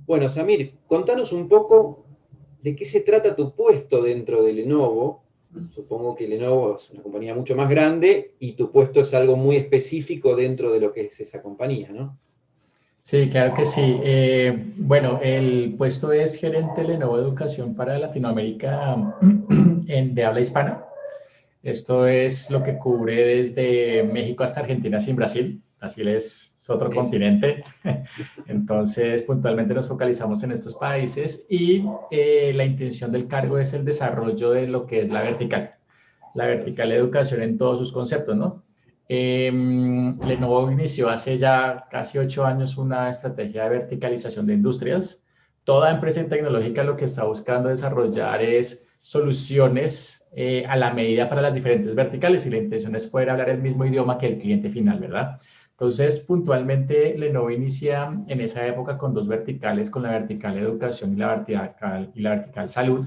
Bueno, Samir, contanos un poco de qué se trata tu puesto dentro de Lenovo. Supongo que Lenovo es una compañía mucho más grande y tu puesto es algo muy específico dentro de lo que es esa compañía, ¿no? Sí, claro que sí. Bueno, el puesto es gerente de Lenovo Educación para Latinoamérica de habla hispana. Esto es lo que cubre desde México hasta Argentina sin Brasil. Brasil es otro Eso. continente. Entonces, puntualmente nos focalizamos en estos países y la intención del cargo es el desarrollo de lo que es la vertical de educación en todos sus conceptos, ¿no? Lenovo inició hace ya casi 8 años una estrategia de verticalización de industrias. Toda empresa tecnológica lo que está buscando desarrollar es soluciones a la medida para las diferentes verticales y la intención es poder hablar el mismo idioma que el cliente final, ¿verdad? Entonces, puntualmente, Lenovo inicia en esa época con dos verticales, con la vertical educación y la vertical salud,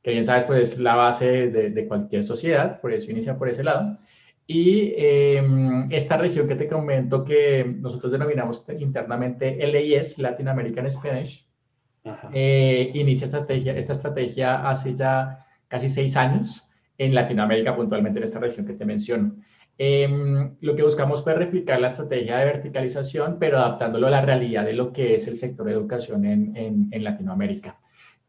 que bien sabes, pues es la base de cualquier sociedad, por eso inicia por ese lado. Y esta región que te comento que nosotros denominamos internamente LIS, Latin American Spanish, Ajá. inicia esta estrategia hace ya casi 6 años en Latinoamérica, puntualmente en esta región que te menciono. Lo que buscamos fue replicar la estrategia de verticalización, pero adaptándolo a la realidad de lo que es el sector de educación en Latinoamérica,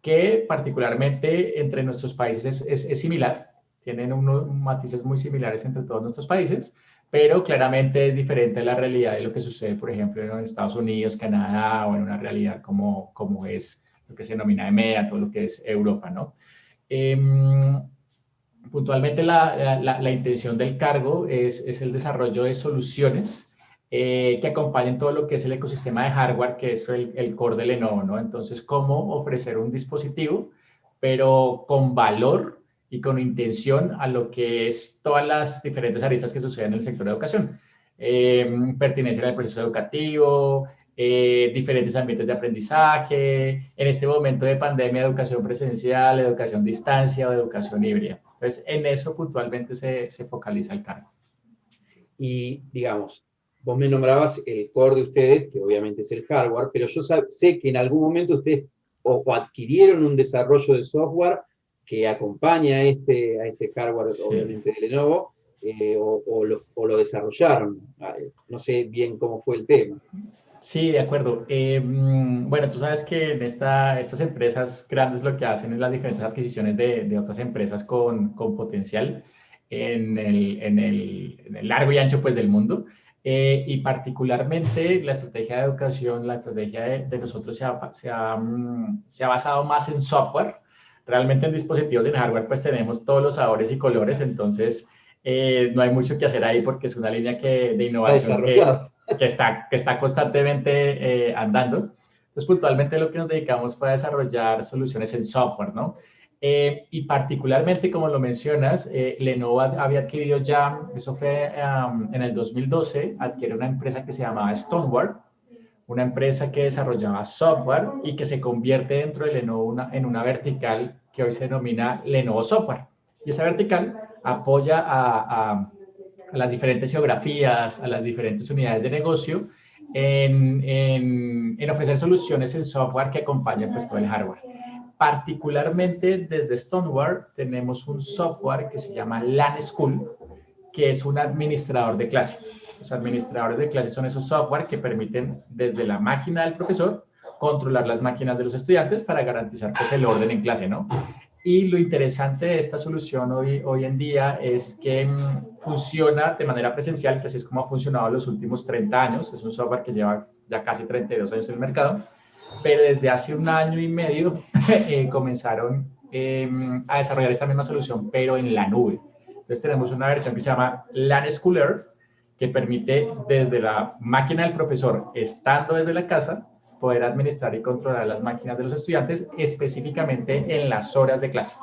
que particularmente entre nuestros países es similar, tienen unos matices muy similares entre todos nuestros países, pero claramente es diferente a la realidad de lo que sucede, por ejemplo, en Estados Unidos, Canadá o en una realidad como es lo que se denomina EMEA, todo lo que es Europa, ¿no? Eh, Puntualmente la intención del cargo es el desarrollo de soluciones que acompañen todo lo que es el ecosistema de hardware, que es el core de Lenovo, ¿no? Entonces, cómo ofrecer un dispositivo, pero con valor y con intención a lo que es todas las diferentes aristas que suceden en el sector de educación. Pertenecer al proceso educativo, diferentes ambientes de aprendizaje, en este momento de pandemia, educación presencial, educación a distancia o educación híbrida. Entonces, en eso puntualmente se focaliza el cargo. Y digamos, vos me nombrabas el core de ustedes, que obviamente es el hardware, pero yo sé que en algún momento ustedes o adquirieron un desarrollo de software que acompaña a este hardware, Sí. obviamente, de Lenovo, o lo desarrollaron. No sé bien cómo fue el tema. Sí, de acuerdo. Bueno, tú sabes que en estas empresas grandes lo que hacen es las diferentes adquisiciones de otras empresas con potencial en el largo y ancho pues, del mundo. Y particularmente la estrategia de educación, la estrategia de nosotros se ha basado más en software. Realmente en dispositivos, en hardware, pues tenemos todos los sabores y colores, entonces no hay mucho que hacer ahí porque es una línea de Está innovación desarrollado. que está constantemente andando. Entonces, puntualmente lo que nos dedicamos fue a desarrollar soluciones en software, ¿no? Y particularmente, como lo mencionas, Lenovo había adquirido ya, eso fue en el 2012, adquiere una empresa que se llamaba Stoneware, una empresa que desarrollaba software y que se convierte dentro de Lenovo en una vertical que hoy se denomina Lenovo Software. Y esa vertical apoya a las diferentes geografías, a las diferentes unidades de negocio en ofrecer soluciones en software que acompañen pues, todo el hardware. Particularmente desde Stoneware tenemos un software que se llama LAN School, que es un administrador de clase. Los administradores de clase son esos software que permiten desde la máquina del profesor controlar las máquinas de los estudiantes para garantizar pues, el orden en clase, ¿no? Y lo interesante de esta solución hoy en día es que funciona de manera presencial, que así es como ha funcionado los últimos 30 años. Es un software que lleva ya casi 32 años en el mercado, pero desde hace un año y medio comenzaron a desarrollar esta misma solución, pero en la nube. Entonces tenemos una versión que se llama LAN Schooler, que permite desde la máquina del profesor, estando desde la casa, poder administrar y controlar las máquinas de los estudiantes, específicamente en las horas de clase.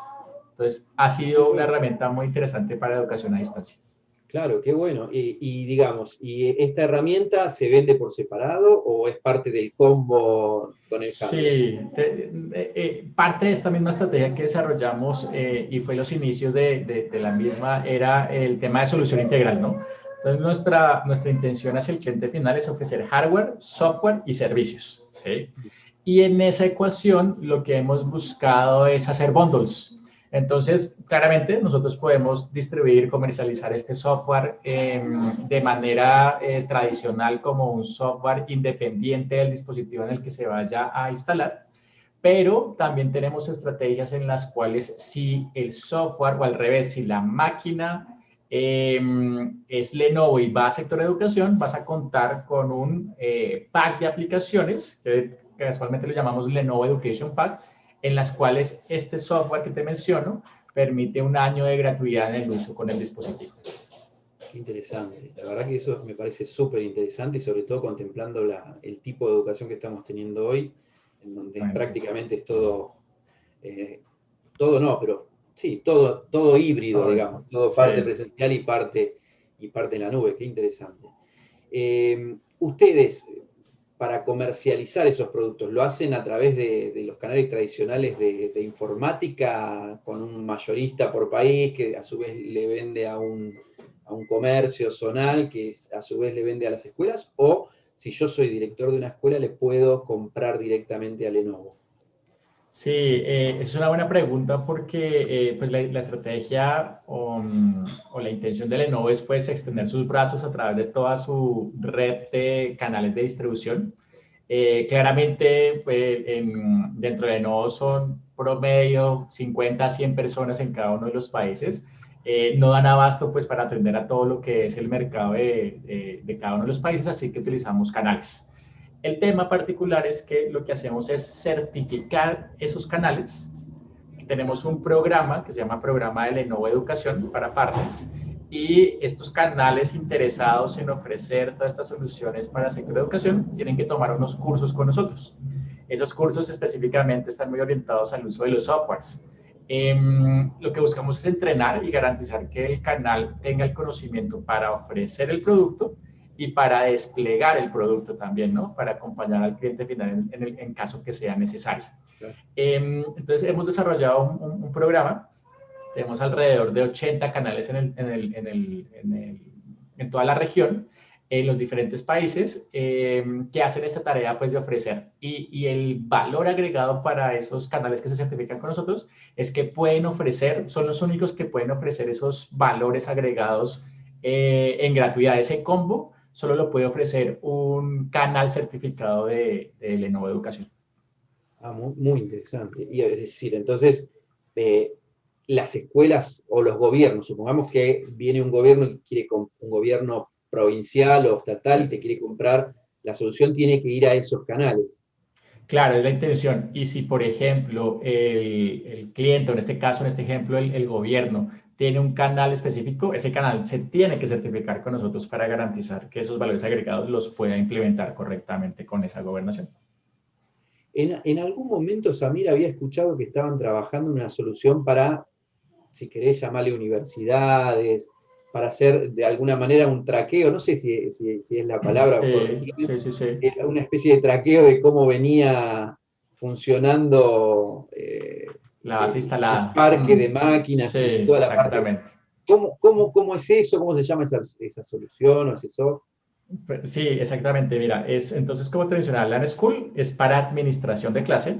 Entonces, ha sido una herramienta muy interesante para educación a distancia. Claro, qué bueno. Digamos, ¿y esta herramienta se vende por separado o es parte del combo con el hardware? Sí, parte de esta misma estrategia que desarrollamos y fue los inicios de la misma era el tema de solución integral, ¿no? Entonces, nuestra intención hacia el cliente final es ofrecer hardware, software y servicios, ¿sí? Y en esa ecuación lo que hemos buscado es hacer bundles. Entonces, claramente nosotros podemos distribuir, comercializar este software de manera tradicional como un software independiente del dispositivo en el que se vaya a instalar, pero también tenemos estrategias en las cuales si el software o al revés, si la máquina es Lenovo y va a sector de educación, vas a contar con un pack de aplicaciones, que casualmente lo llamamos Lenovo Education Pack, en las cuales este software que te menciono permite un año de gratuidad en el uso con el dispositivo. Qué interesante. La verdad que eso me parece súper interesante y sobre todo contemplando el tipo de educación que estamos teniendo hoy, en donde prácticamente es todo, todo no, pero sí, todo híbrido, digamos, todo parte presencial y parte en la nube. Qué interesante. Ustedes, para comercializar esos productos, ¿lo hacen a través de los canales tradicionales de informática, con un mayorista por país que a su vez le vende a un comercio zonal que a su vez le vende a las escuelas? ¿O si yo soy director de una escuela, le puedo comprar directamente a Lenovo? Sí, es una buena pregunta porque pues la estrategia o la intención de Lenovo es pues extender sus brazos a través de toda su red de canales de distribución. Claramente pues, dentro de Lenovo son promedio 50 a 100 personas en cada uno de los países. No dan abasto pues para atender a todo lo que es el mercado de cada uno de los países, así que utilizamos canales. El tema particular es que lo que hacemos es certificar esos canales. Tenemos un programa que se llama Programa de Lenovo Educación para partners, y estos canales interesados en ofrecer todas estas soluciones para el sector de educación tienen que tomar unos cursos con nosotros. Esos cursos específicamente están muy orientados al uso de los softwares. Lo que buscamos es entrenar y garantizar que el canal tenga el conocimiento para ofrecer el producto y para desplegar el producto también, ¿no? Para acompañar al cliente final en caso que sea necesario. Entonces, hemos desarrollado un programa. Tenemos alrededor de 80 canales en toda la región, en los diferentes países, que hacen esta tarea pues, de ofrecer. Y el valor agregado para esos canales que se certifican con nosotros es que pueden ofrecer, son los únicos que pueden ofrecer esos valores agregados en gratuidad. Ese combo solo lo puede ofrecer un canal certificado de Lenovo Educación. Ah, muy interesante. Y es decir, entonces, las escuelas o los gobiernos, supongamos que viene un gobierno y quiere un gobierno provincial o estatal y te quiere comprar, la solución tiene que ir a esos canales. Claro, es la intención. Y si, por ejemplo, el cliente, o en este caso, en este ejemplo, el gobierno, tiene un canal específico, ese canal se tiene que certificar con nosotros para garantizar que esos valores agregados los pueda implementar correctamente con esa gobernación. En algún momento, Samir, había escuchado que estaban trabajando en una solución para, si querés llamarle universidades, para hacer de alguna manera un traqueo, no sé si es la palabra, corregirme, Sí. una especie de traqueo de cómo venía funcionando La base el instalada. parque de máquinas Sí, y toda la parte. exactamente. ¿Cómo es eso? ¿Cómo se llama esa solución o ese software? Sí, exactamente. Mira, entonces, como te mencionaba, LAN School es para administración de clase.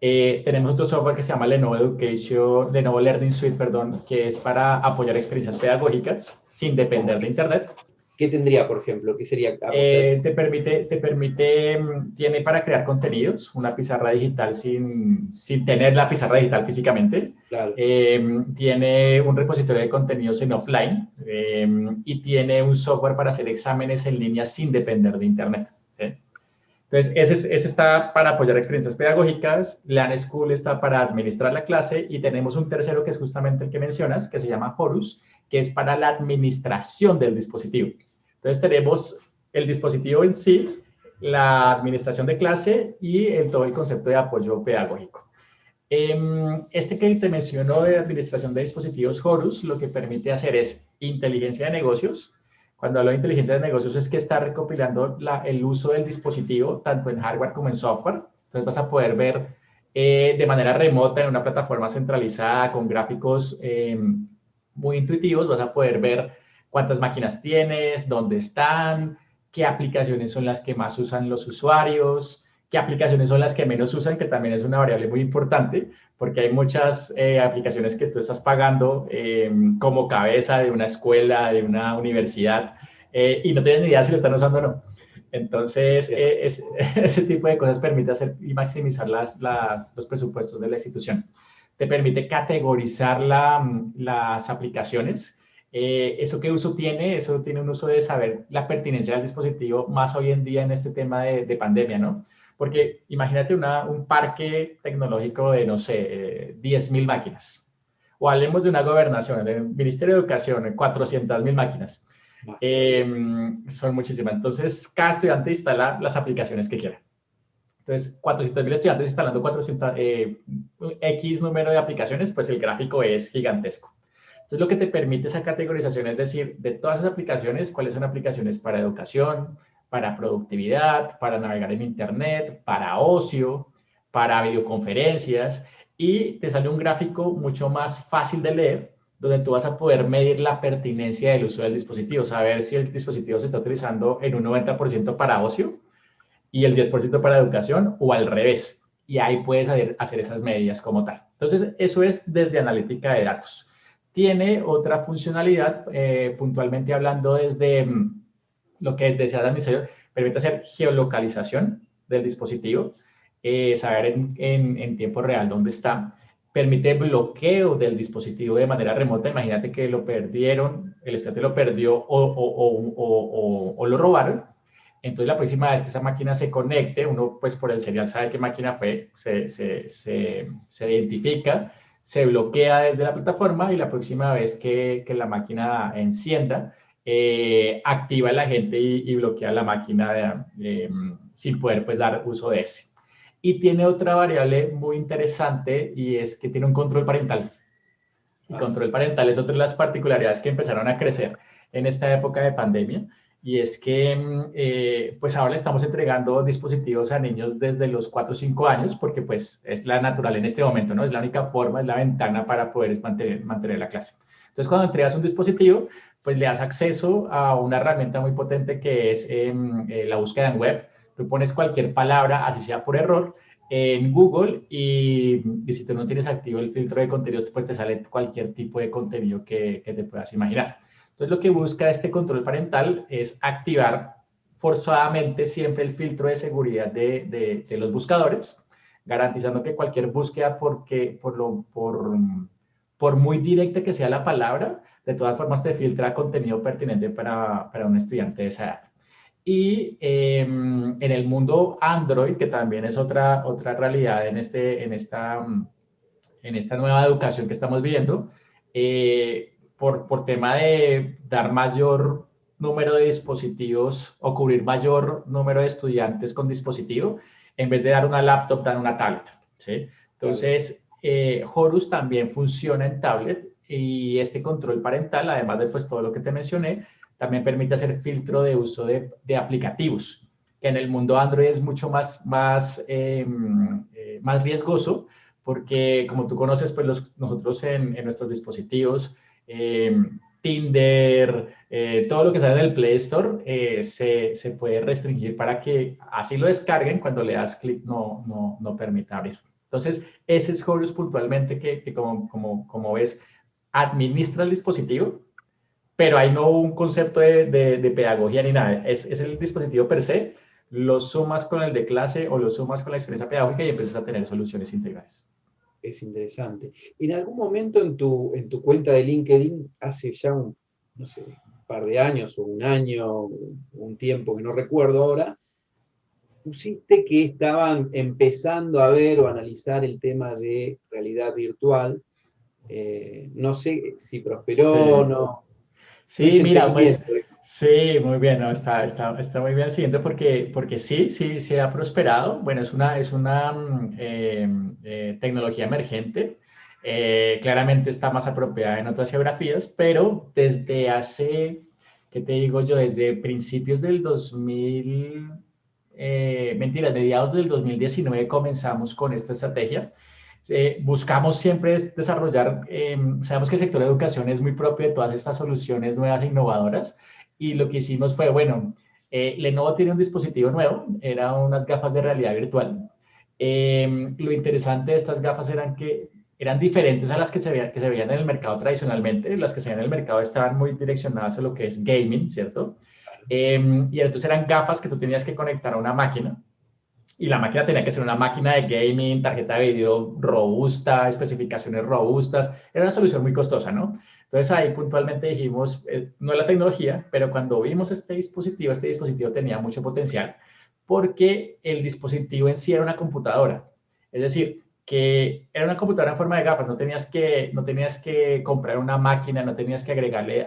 Tenemos otro software que se llama Lenovo Education, Lenovo Learning Suite, perdón, que es para apoyar experiencias pedagógicas sin depender de Internet. ¿Qué tendría, por ejemplo? ¿Qué sería? Te permite, tiene para crear contenidos, una pizarra digital sin tener la pizarra digital físicamente. Claro. Tiene un repositorio de contenidos en offline y tiene un software para hacer exámenes en línea sin depender de Internet. ¿Sí? Entonces, ese está para apoyar experiencias pedagógicas, LAN School está para administrar la clase, y tenemos un tercero que es justamente el que mencionas, que se llama Horus, que es para la administración del dispositivo. Entonces, tenemos el dispositivo en sí, la administración de clase y todo el concepto de apoyo pedagógico. Este que te menciono de administración de dispositivos Horus, lo que permite hacer es inteligencia de negocios. Cuando hablo de inteligencia de negocios es que está recopilando el uso del dispositivo, tanto en hardware como en software. Entonces vas a poder ver de manera remota en una plataforma centralizada con gráficos muy intuitivos, vas a poder ver cuántas máquinas tienes, dónde están, qué aplicaciones son las que más usan los usuarios, qué aplicaciones son las que menos usan, que también es una variable muy importante, porque hay muchas aplicaciones que tú estás pagando como cabeza de una escuela, de una universidad, y no tienes ni idea si lo están usando o no. Entonces, ese tipo de cosas permite hacer y maximizar los presupuestos de la institución. Te permite categorizar las aplicaciones. ¿Eso qué uso tiene? Eso tiene un uso de saber la pertinencia del dispositivo más hoy en día en este tema de pandemia, ¿no? Porque imagínate un parque tecnológico de, no sé, 10.000 máquinas. O hablemos de una gobernación, del Ministerio de Educación, 400.000 máquinas. Son muchísimas. Entonces, cada estudiante instala las aplicaciones que quiera. Entonces, 400.000 estudiantes instalando 400, X número de aplicaciones, pues el gráfico es gigantesco. Entonces, lo que te permite esa categorización es decir, de todas esas aplicaciones, cuáles son aplicaciones para educación, para productividad, para navegar en Internet, para ocio, para videoconferencias, y te sale un gráfico mucho más fácil de leer, donde tú vas a poder medir la pertinencia del uso del dispositivo, saber si el dispositivo se está utilizando en un 90% para ocio y el 10% para educación o al revés. Y ahí puedes hacer esas medidas como tal. Entonces, eso es desde analítica de datos. Tiene otra funcionalidad, puntualmente hablando desde lo que decía el administrador, permite hacer geolocalización del dispositivo, saber en tiempo real dónde está, permite bloqueo del dispositivo de manera remota. Imagínate que lo perdieron, el estudiante lo perdió o lo robaron. Entonces, la próxima vez que esa máquina se conecte, uno pues por el serial sabe qué máquina fue, se identifica, se bloquea desde la plataforma y la próxima vez que la máquina encienda, activa el agente y bloquea la máquina sin poder pues dar uso de ese. Y tiene otra variable muy interesante y es que tiene un control parental. Y control parental es otra de las particularidades que empezaron a crecer en esta época de pandemia. Y es que, pues ahora le estamos entregando dispositivos a niños desde los 4 o 5 años, porque pues es la natural en este momento, ¿no? Es la única forma, es la ventana para poder mantener la clase. Entonces, cuando entregas un dispositivo, pues le das acceso a una herramienta muy potente que es la búsqueda en web. Tú pones cualquier palabra, así sea por error, en Google y si tú no tienes activo el filtro de contenidos, pues te sale cualquier tipo de contenido que te puedas imaginar. Entonces, lo que busca este control parental es activar forzadamente siempre el filtro de seguridad de los buscadores, garantizando que cualquier búsqueda, por muy directa que sea la palabra, de todas formas te filtra contenido pertinente para un estudiante de esa edad. Y en el mundo Android, que también es otra realidad en esta nueva educación que estamos viviendo, por tema de dar mayor número de dispositivos o cubrir mayor número de estudiantes con dispositivo, en vez de dar una laptop, dan una tablet, ¿sí? Entonces, Horus también funciona en tablet y este control parental, además de pues, todo lo que te mencioné, también permite hacer filtro de uso de aplicativos, que en el mundo Android es mucho más riesgoso, porque como tú conoces, pues nosotros en nuestros dispositivos, Tinder, todo lo que sale del Play Store, se puede restringir para que así lo descarguen, cuando le das clic no permita abrir. Entonces, ese es Horus puntualmente que como ves, administra el dispositivo, pero hay no un concepto de pedagogía ni nada. Es el dispositivo per se, lo sumas con el de clase o lo sumas con la experiencia pedagógica y empiezas a tener soluciones integrales. Es interesante. En algún momento en tu cuenta de LinkedIn, hace ya no sé, un par de años o un año, un tiempo que no recuerdo ahora, pusiste que estaban empezando a ver o analizar el tema de realidad virtual. No sé si prosperó o Sí. no. Sí, mira, pues Seguimiento. sí, muy bien, ¿no? Está muy bien el siguiente porque sí ha prosperado. Bueno, es una tecnología emergente. Claramente está más apropiada en otras geografías, pero desde hace, ¿qué te digo yo? Desde principios del 2000, mediados del 2019 comenzamos con esta estrategia. Buscamos siempre desarrollar, sabemos que el sector de educación es muy propio de todas estas soluciones nuevas e innovadoras, y lo que hicimos fue, bueno, Lenovo tiene un dispositivo nuevo, eran unas gafas de realidad virtual. Lo interesante de estas gafas eran que eran diferentes a las que se veían en el mercado tradicionalmente. Las que se veían en el mercado estaban muy direccionadas a lo que es gaming, ¿cierto? Y entonces eran gafas que tú tenías que conectar a una máquina, y la máquina tenía que ser una máquina de gaming, tarjeta de video robusta, especificaciones robustas. Era una solución muy costosa, ¿no? Entonces ahí puntualmente dijimos, no es la tecnología, pero cuando vimos este dispositivo tenía mucho potencial porque el dispositivo en sí era una computadora. Es decir, que era una computadora en forma de gafas, no tenías que comprar una máquina, no tenías que agregarle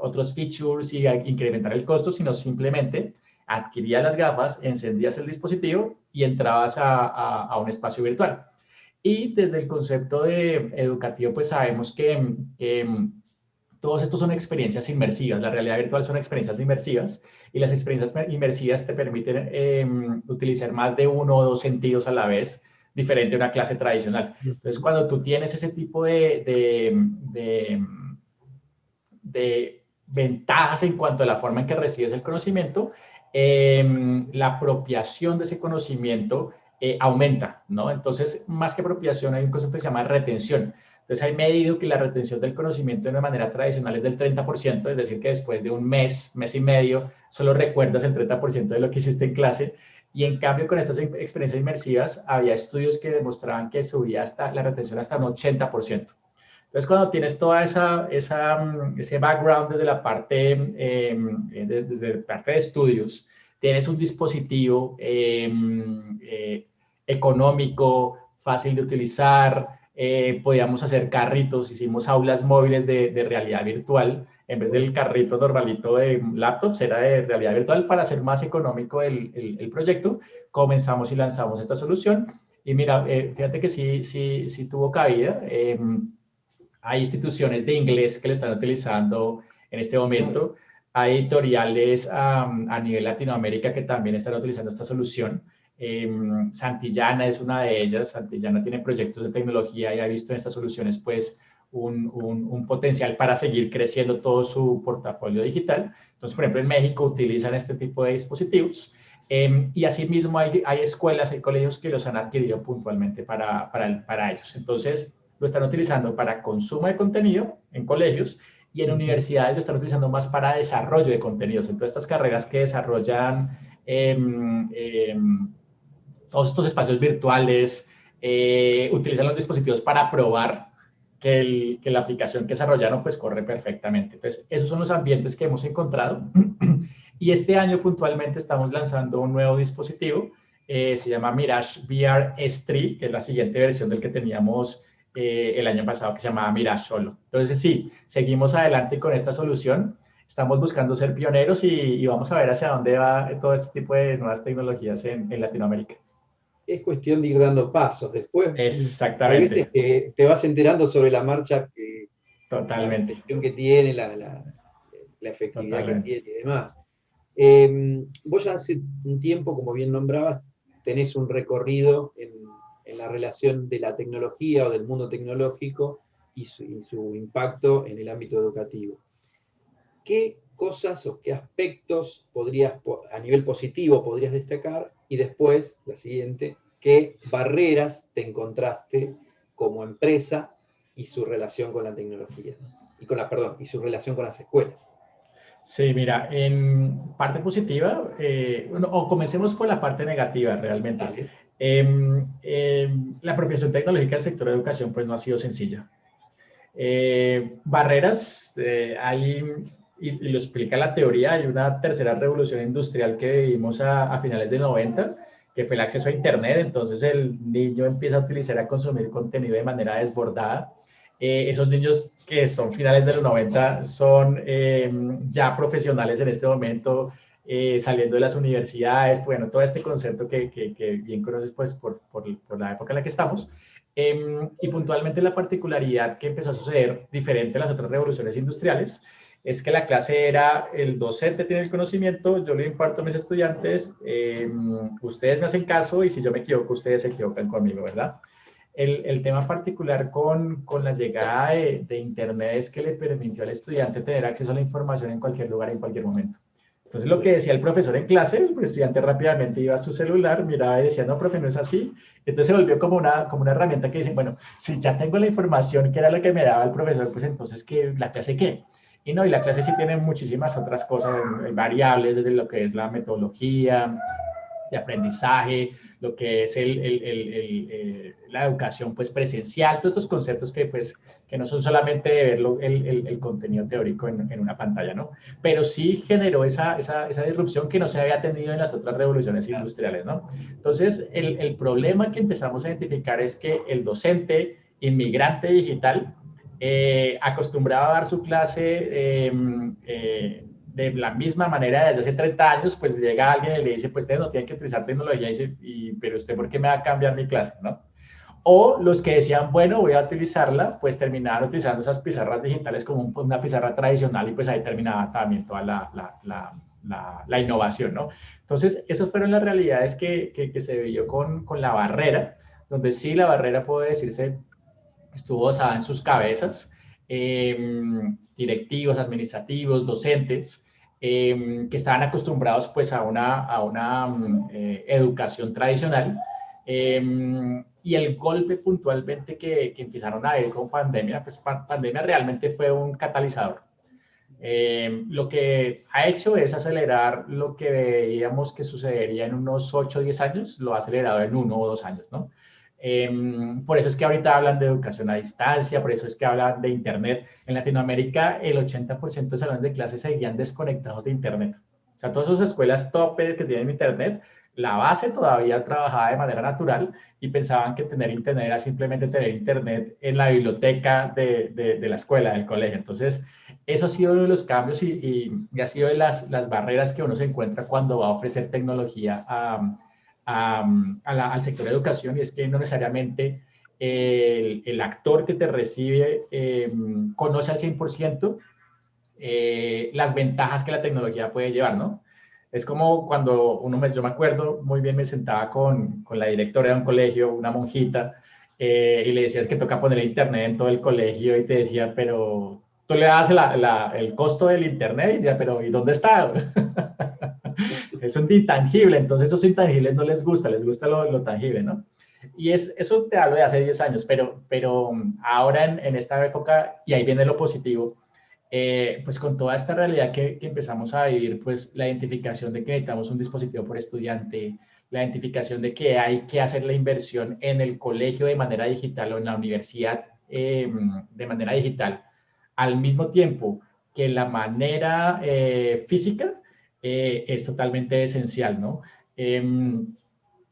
otros features y incrementar el costo, sino simplemente adquirías las gafas, encendías el dispositivo y entrabas a un espacio virtual. Y desde el concepto de educativo, pues sabemos que todos estos son experiencias inmersivas. La realidad virtual son experiencias inmersivas y las experiencias inmersivas te permiten utilizar más de uno o dos sentidos a la vez, diferente a una clase tradicional. Entonces, cuando tú tienes ese tipo de ventajas en cuanto a la forma en que recibes el conocimiento, la apropiación de ese conocimiento aumenta, ¿no? Entonces, más que apropiación, hay un concepto que se llama retención. Entonces, hay medido que la retención del conocimiento de una manera tradicional es del 30%, es decir, que después de un mes, mes y medio, solo recuerdas el 30% de lo que hiciste en clase. Y en cambio, con estas experiencias inmersivas, había estudios que demostraban que subía hasta la retención hasta un 80%. Entonces, cuando tienes toda ese background desde la parte, desde la parte de estudios, tienes un dispositivo económico, fácil de utilizar, podíamos hacer carritos, hicimos aulas móviles de realidad virtual, en vez del carrito normalito de laptops, era de realidad virtual para hacer más económico el proyecto. Comenzamos y lanzamos esta solución. Y mira, fíjate que sí tuvo cabida. Hay instituciones de inglés que lo están utilizando en este momento. Hay editoriales a nivel Latinoamérica que también están utilizando esta solución. Santillana es una de ellas. Santillana tiene proyectos de tecnología y ha visto en estas soluciones pues un potencial para seguir creciendo todo su portafolio digital. Entonces, por ejemplo, en México utilizan este tipo de dispositivos. Y asimismo hay escuelas, hay colegios que los han adquirido puntualmente para ellos. Entonces, lo están utilizando para consumo de contenido en colegios y en universidades lo están utilizando más para desarrollo de contenidos. Entonces, estas carreras que desarrollan todos estos espacios virtuales, utilizan los dispositivos para probar que la aplicación que desarrollaron pues corre perfectamente. Entonces, esos son los ambientes que hemos encontrado. Y este año puntualmente estamos lanzando un nuevo dispositivo, se llama Mirage VR S3, que es la siguiente versión del que teníamos el año pasado, que se llamaba Mirage Solo. Entonces, sí, seguimos adelante con esta solución. Estamos buscando ser pioneros y vamos a ver hacia dónde va todo este tipo de nuevas tecnologías en Latinoamérica. Es cuestión de ir dando pasos. Después, hay veces Exactamente. que te vas enterando sobre la marcha la Totalmente. recepción que tiene, la efectividad que Totalmente. tiene y demás. Vos ya hace un tiempo, como bien nombrabas, tenés un recorrido en la relación de la tecnología o del mundo tecnológico y su impacto en el ámbito educativo. ¿Qué cosas o qué aspectos a nivel positivo podrías destacar? Y después, la siguiente, ¿qué barreras te encontraste como empresa y su relación con la tecnología? Y su relación con las escuelas. Sí, mira, en parte positiva, o comencemos por la parte negativa realmente. La apropiación tecnológica del sector de educación pues no ha sido sencilla. Barreras, y lo explica la teoría, hay una tercera revolución industrial que vivimos a finales del 90, que fue el acceso a Internet. Entonces el niño empieza a utilizar, a consumir contenido de manera desbordada. Esos niños que son finales de los 90 son ya profesionales en este momento, saliendo de las universidades, bueno, todo este concepto que bien conoces pues por la época en la que estamos. Y puntualmente la particularidad que empezó a suceder, diferente a las otras revoluciones industriales, es que la clase era: el docente tiene el conocimiento, yo lo imparto a mis estudiantes, ustedes me hacen caso y si yo me equivoco, ustedes se equivocan conmigo, ¿verdad? El tema particular con la llegada de Internet es que le permitió al estudiante tener acceso a la información en cualquier lugar, en cualquier momento. Entonces, lo que decía el profesor en clase, el estudiante rápidamente iba a su celular, miraba y decía, no, profe, no es así. Entonces, se volvió como una herramienta que dicen, bueno, si ya tengo la información que era la que me daba el profesor, pues entonces, ¿qué, la clase qué? Y no, y la clase sí tiene muchísimas otras cosas, variables, desde lo que es la metodología de aprendizaje, lo que es la educación pues, presencial, todos estos conceptos que, pues, que no son solamente de ver el contenido teórico en una pantalla, ¿no? Pero sí generó esa disrupción que no se había tenido en las otras revoluciones industriales, ¿no? Entonces, el problema que empezamos a identificar es que el docente inmigrante digital acostumbrado a dar su clase de la misma manera desde hace 30 años, pues llega alguien y le dice, pues usted no tiene que utilizar tecnología, y dice, pero usted, ¿por qué me va a cambiar mi clase? ¿No? O los que decían, bueno, voy a utilizarla, pues terminaban utilizando esas pizarras digitales como una pizarra tradicional y pues ahí terminaba también toda la innovación, ¿no? Entonces, esas fueron las realidades que se vivió con la barrera, donde sí la barrera puede decirse estuvo basada en sus cabezas, directivos, administrativos, docentes, que estaban acostumbrados pues a una educación tradicional. Y el golpe puntualmente que empezaron a ver con pandemia, pues pandemia realmente fue un catalizador. Lo que ha hecho es acelerar lo que veíamos que sucedería en unos 8 o 10 años, lo ha acelerado en 1 o 2 años, ¿no? Por eso es que ahorita hablan de educación a distancia, por eso es que hablan de Internet. En Latinoamérica, el 80% de salones de clases seguían desconectados de Internet. O sea, todas esas escuelas topes que tienen Internet, la base todavía trabajaba de manera natural y pensaban que tener Internet era simplemente tener Internet en la biblioteca de la escuela, del colegio. Entonces, eso ha sido uno de los cambios y ha sido de las barreras que uno se encuentra cuando va a ofrecer tecnología al sector de educación, y es que no necesariamente el actor que te recibe conoce al 100% las ventajas que la tecnología puede llevar, ¿no? Es como cuando yo me acuerdo muy bien, me sentaba con la directora de un colegio, una monjita, y le decías que toca poner internet en todo el colegio y te decía, pero tú le das el costo del internet y decía, pero ¿y dónde está? Es un intangible, entonces esos intangibles no les gusta, les gusta lo tangible, ¿no? Y eso te hablo de hace 10 años, pero ahora en esta época, y ahí viene lo positivo, pues con toda esta realidad que empezamos a vivir, pues la identificación de que necesitamos un dispositivo por estudiante, la identificación de que hay que hacer la inversión en el colegio de manera digital o en la universidad de manera digital, al mismo tiempo que la manera física, es totalmente esencial, ¿no?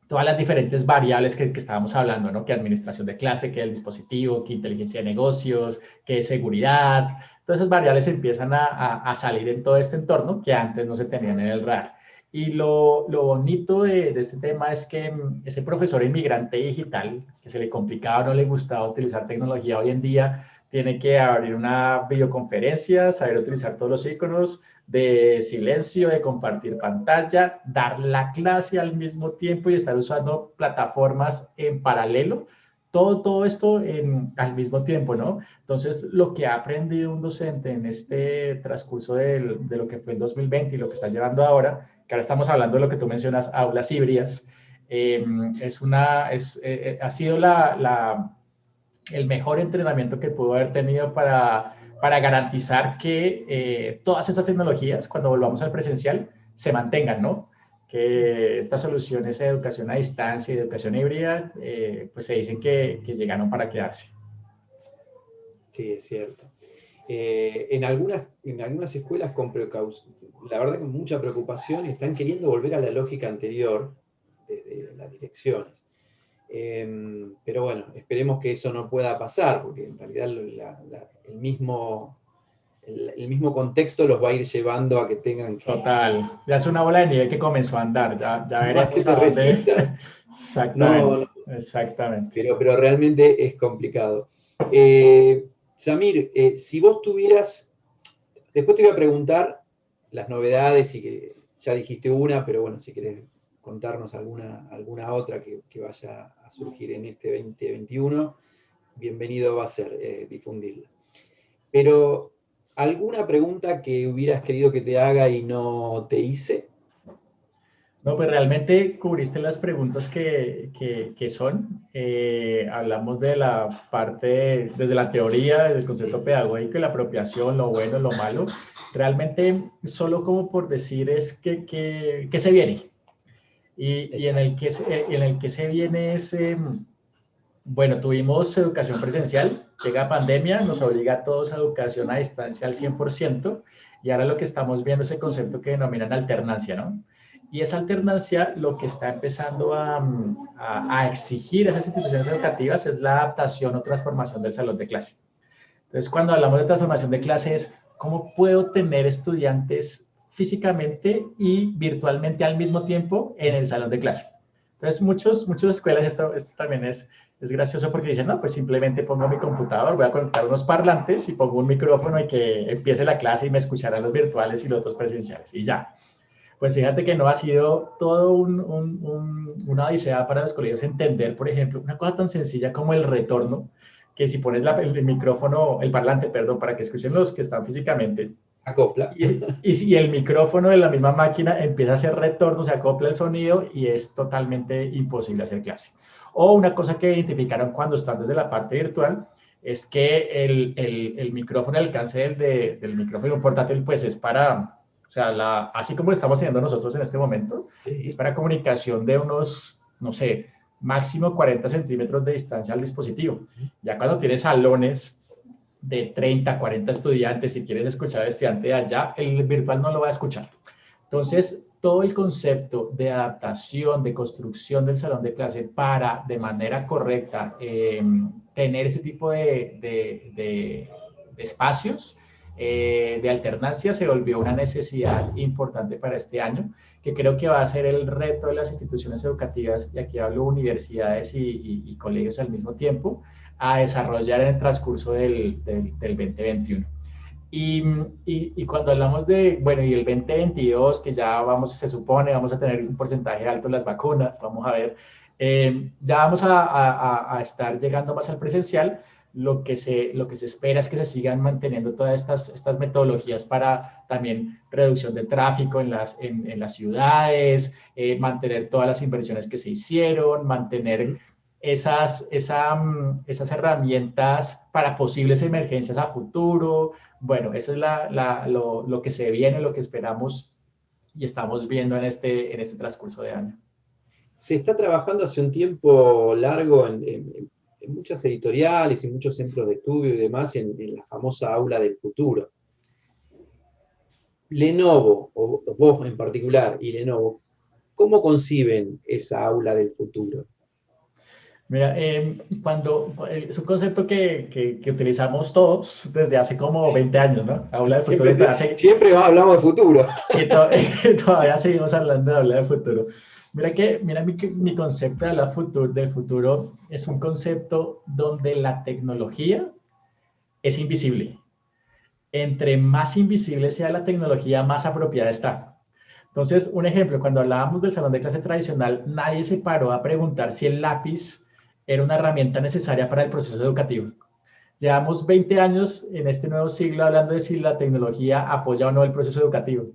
Todas las diferentes variables que estábamos hablando, ¿no? Que administración de clase, que el dispositivo, que inteligencia de negocios, que seguridad, todas esas variables empiezan a salir en todo este entorno que antes no se tenían en el radar. Y lo bonito de este tema es que ese profesor inmigrante digital, que se le complicaba o no le gustaba utilizar tecnología hoy en día, tiene que abrir una videoconferencia, saber utilizar todos los iconos, de silencio, de compartir pantalla, dar la clase al mismo tiempo y estar usando plataformas en paralelo. Todo esto al mismo tiempo, ¿no? Entonces, lo que ha aprendido un docente en este transcurso de lo que fue el 2020 y lo que está llevando ahora, que ahora estamos hablando de lo que tú mencionas, aulas híbridas, ha sido el mejor entrenamiento que pudo haber tenido para garantizar que todas estas tecnologías, cuando volvamos al presencial, se mantengan, ¿no? Que estas soluciones de educación a distancia y de educación híbrida, pues se dicen que llegaron para quedarse. Sí, es cierto. En algunas escuelas la verdad que con mucha preocupación están queriendo volver a la lógica anterior desde las direcciones. Pero bueno, esperemos que eso no pueda pasar, porque en realidad el mismo contexto los va a ir llevando a que tengan que... Total, ya es una bola de nieve que comenzó a andar, ya Más que veremos a te dónde. resistas, Exactamente, no, exactamente. pero realmente es complicado. Samir, si vos tuvieras, después te voy a preguntar las novedades y que ya dijiste una, pero bueno, si querés contarnos alguna otra que vaya a surgir en este 2021, bienvenido va a ser difundirla. Pero ¿Alguna pregunta que hubieras querido que te haga y no te hice? No, pues realmente cubriste las preguntas que son. Hablamos de la parte, desde la teoría, del concepto pedagógico y la apropiación, lo bueno, lo malo. Realmente, solo como por decir es que se viene. Y en el que se viene es, bueno, tuvimos educación presencial, llega pandemia, nos obliga a todos a educación a distancia al 100%, y ahora lo que estamos viendo es el concepto que denominan alternancia, ¿no? Y esa alternancia lo que está empezando a exigir a esas instituciones educativas es la adaptación o transformación del salón de clase. Entonces, cuando hablamos de transformación de clase es cómo puedo tener estudiantes físicamente y virtualmente al mismo tiempo en el salón de clase. Entonces, muchas escuelas, esto también es gracioso porque dicen, no, pues simplemente pongo mi computador, voy a conectar unos parlantes y pongo un micrófono y que empiece la clase y me escucharán los virtuales y los otros presenciales y ya. Pues fíjate que no ha sido todo una odisea para los colegios entender, por ejemplo, una cosa tan sencilla como el retorno, que si pones el micrófono, el parlante, perdón, para que escuchen los que están físicamente, Acopla. y si el micrófono de la misma máquina empieza a hacer retorno, se acopla el sonido y es totalmente imposible hacer clase. O una cosa que identificaron cuando están desde la parte virtual es que el micrófono, el alcance del micrófono portátil, pues es para, o sea, así como estamos haciendo nosotros en este momento, Sí. es para comunicación de unos, no sé, máximo 40 centímetros de distancia al dispositivo. Ya cuando tienes salones de 30, 40 estudiantes, si quieres escuchar al estudiante de allá, el virtual no lo va a escuchar. Entonces, todo el concepto de adaptación, de construcción del salón de clase para, de manera correcta, tener ese tipo de espacios de alternancia se volvió una necesidad importante para este año, que creo que va a ser el reto de las instituciones educativas, y aquí hablo universidades y colegios al mismo tiempo, a desarrollar en el transcurso del 2021. Y cuando hablamos de, bueno, y el 2022, que ya vamos, se supone, vamos a tener un porcentaje alto en las vacunas, vamos a ver, ya vamos a estar llegando más al presencial. Lo que se espera es que se sigan manteniendo todas estas metodologías para también reducción de tráfico en las ciudades, mantener todas las inversiones que se hicieron, mantener esas herramientas para posibles emergencias a futuro. Bueno, eso es lo que se viene, lo que esperamos y estamos viendo en este transcurso de año. Se está trabajando hace un tiempo largo en muchas editoriales y muchos centros de estudio y demás en la famosa aula del futuro. Lenovo, o vos en particular, y Lenovo, ¿cómo conciben esa aula del futuro? Mira, es un concepto que utilizamos todos desde hace como 20 años, ¿no? Aula de futuro. Siempre hablamos de futuro. Y todavía seguimos hablando de aula de futuro. Mira mi concepto de aula del futuro es un concepto donde la tecnología es invisible. Entre más invisible sea la tecnología, más apropiada está. Entonces, un ejemplo, cuando hablábamos del salón de clase tradicional, nadie se paró a preguntar si el lápiz era una herramienta necesaria para el proceso educativo. Llevamos 20 años en este nuevo siglo hablando de si la tecnología apoya o no el proceso educativo.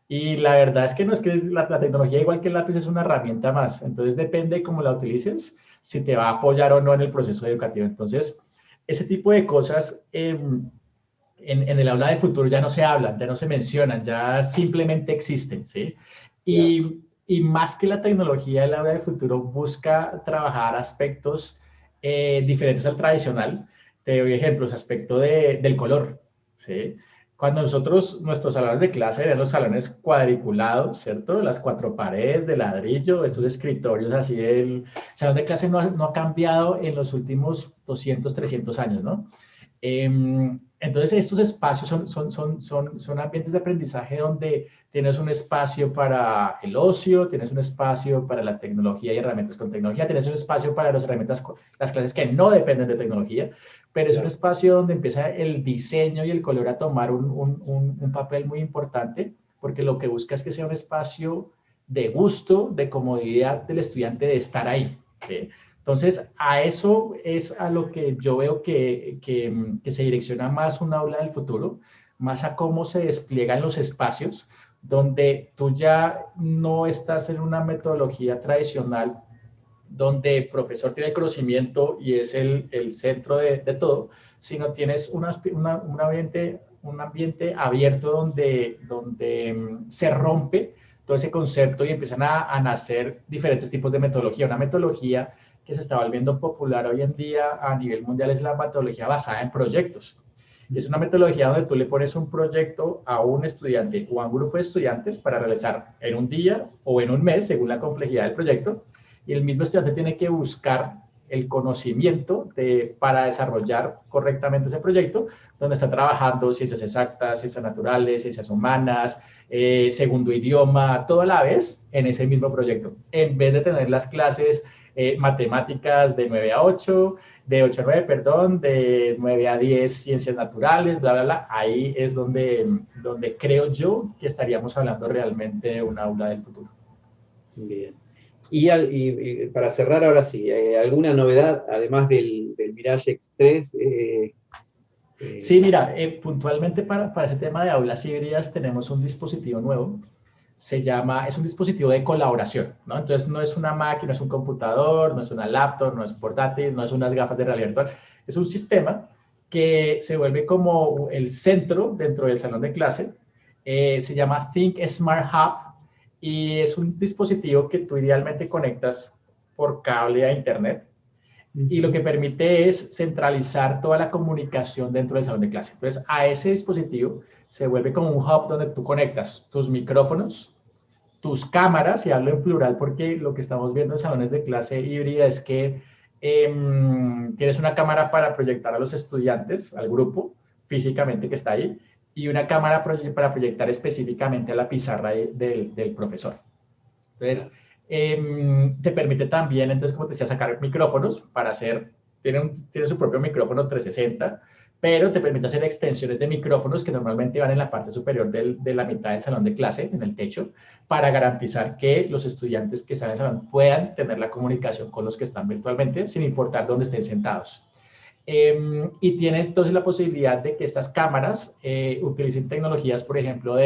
Y la verdad es que no es que la tecnología, igual que el lápiz, es una herramienta más. Entonces, depende de cómo la utilices, si te va a apoyar o no en el proceso educativo. Entonces, ese tipo de cosas en el aula de futuro ya no se hablan, ya no se mencionan, ya simplemente existen, ¿sí? Y más que la tecnología, el aula de futuro busca trabajar aspectos diferentes al tradicional. Te doy ejemplos, aspecto del color, ¿sí? Cuando nuestros salones de clase eran los salones cuadriculados, ¿cierto? Las 4 paredes de ladrillo, estos escritorios así, el salón de clase no ha cambiado en los últimos 200, 300 años, ¿no? Entonces, estos espacios son ambientes de aprendizaje donde tienes un espacio para el ocio, tienes un espacio para la tecnología y herramientas con tecnología, tienes un espacio para las clases que no dependen de tecnología, pero es un espacio donde empieza el diseño y el color a tomar un papel muy importante, porque lo que busca es que sea un espacio de gusto, de comodidad del estudiante de estar ahí, ¿sí? Entonces, a eso es a lo que yo veo que se direcciona más un aula del futuro, más a cómo se despliegan los espacios, donde tú ya no estás en una metodología tradicional donde el profesor tiene el conocimiento y es el centro de todo, sino tienes un ambiente abierto donde se rompe todo ese concepto y empiezan a nacer diferentes tipos de metodología. Una metodología que se está volviendo popular hoy en día a nivel mundial es la metodología basada en proyectos. Es una metodología donde tú le pones un proyecto a un estudiante o a un grupo de estudiantes para realizar en un día o en un mes, según la complejidad del proyecto, y el mismo estudiante tiene que buscar el conocimiento para desarrollar correctamente ese proyecto, donde está trabajando ciencias exactas, ciencias naturales, ciencias humanas, segundo idioma, todo a la vez en ese mismo proyecto, en vez de tener las clases matemáticas de 9 a 8, de 8 a 9, perdón, de 9 a 10 ciencias naturales, bla, bla, bla. Ahí es donde creo yo que estaríamos hablando realmente de un aula del futuro. Bien. Y para cerrar ahora sí, ¿alguna novedad además del Mirage X3? Sí, mira, puntualmente para ese tema de aulas híbridas tenemos un dispositivo nuevo. Es un dispositivo de colaboración, ¿no? Entonces no es una máquina, no es un computador, no es una laptop, no es un portátil, no es unas gafas de realidad virtual. Es un sistema que se vuelve como el centro dentro del salón de clase. Se llama Think Smart Hub y es un dispositivo que tú idealmente conectas por cable a internet y lo que permite es centralizar toda la comunicación dentro del salón de clase. Entonces, a ese dispositivo se vuelve como un hub donde tú conectas tus micrófonos, tus cámaras, y hablo en plural porque lo que estamos viendo en salones de clase híbrida es que tienes una cámara para proyectar a los estudiantes, al grupo físicamente que está ahí, y una cámara para proyectar específicamente a la pizarra del profesor. Entonces, te permite también, entonces, como te decía, sacar micrófonos para hacer, tiene su propio micrófono 360, pero te permite hacer extensiones de micrófonos que normalmente van en la parte superior de la mitad del salón de clase, en el techo, para garantizar que los estudiantes que están en el salón puedan tener la comunicación con los que están virtualmente, sin importar dónde estén sentados. Y tiene entonces la posibilidad de que estas cámaras utilicen tecnologías, por ejemplo,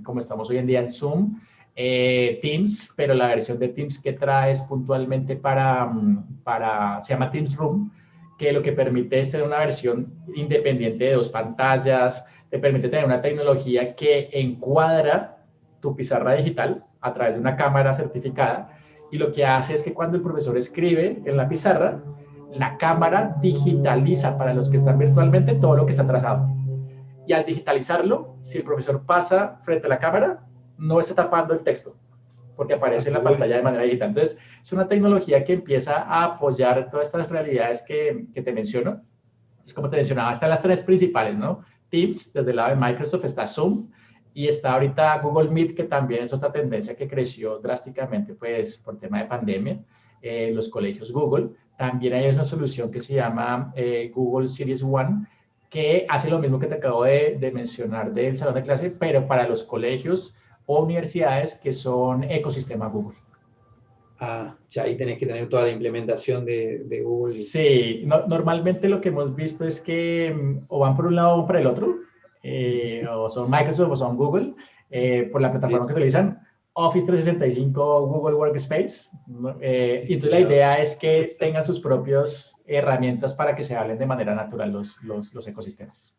como estamos hoy en día en Zoom, Teams, pero la versión de Teams que trae es puntualmente se llama Teams Room, que lo que permite es tener una versión independiente de 2 pantallas, te permite tener una tecnología que encuadra tu pizarra digital a través de una cámara certificada, y lo que hace es que cuando el profesor escribe en la pizarra, la cámara digitaliza para los que están virtualmente todo lo que está trazado. Y al digitalizarlo, si el profesor pasa frente a la cámara, no está tapando el texto, porque aparece en la pantalla de manera digital. Entonces, es una tecnología que empieza a apoyar todas estas realidades que te menciono. Es como te mencionaba, están las 3 principales, ¿no? Teams, desde el lado de Microsoft está Zoom, y está ahorita Google Meet, que también es otra tendencia que creció drásticamente, pues, por tema de pandemia, los colegios Google. También hay una solución que se llama Google Series One, que hace lo mismo que te acabo de mencionar del salón de clase, pero para los colegios o universidades que son ecosistema Google. Ah, ya ahí tenés que tener toda la implementación de Google. Sí, normalmente lo que hemos visto es que o van por un lado o por el otro, o son Microsoft o son Google, por la plataforma que utilizan, Office 365, Google Workspace. Y entonces la idea es que tengan sus propias herramientas para que se hablen de manera natural los ecosistemas.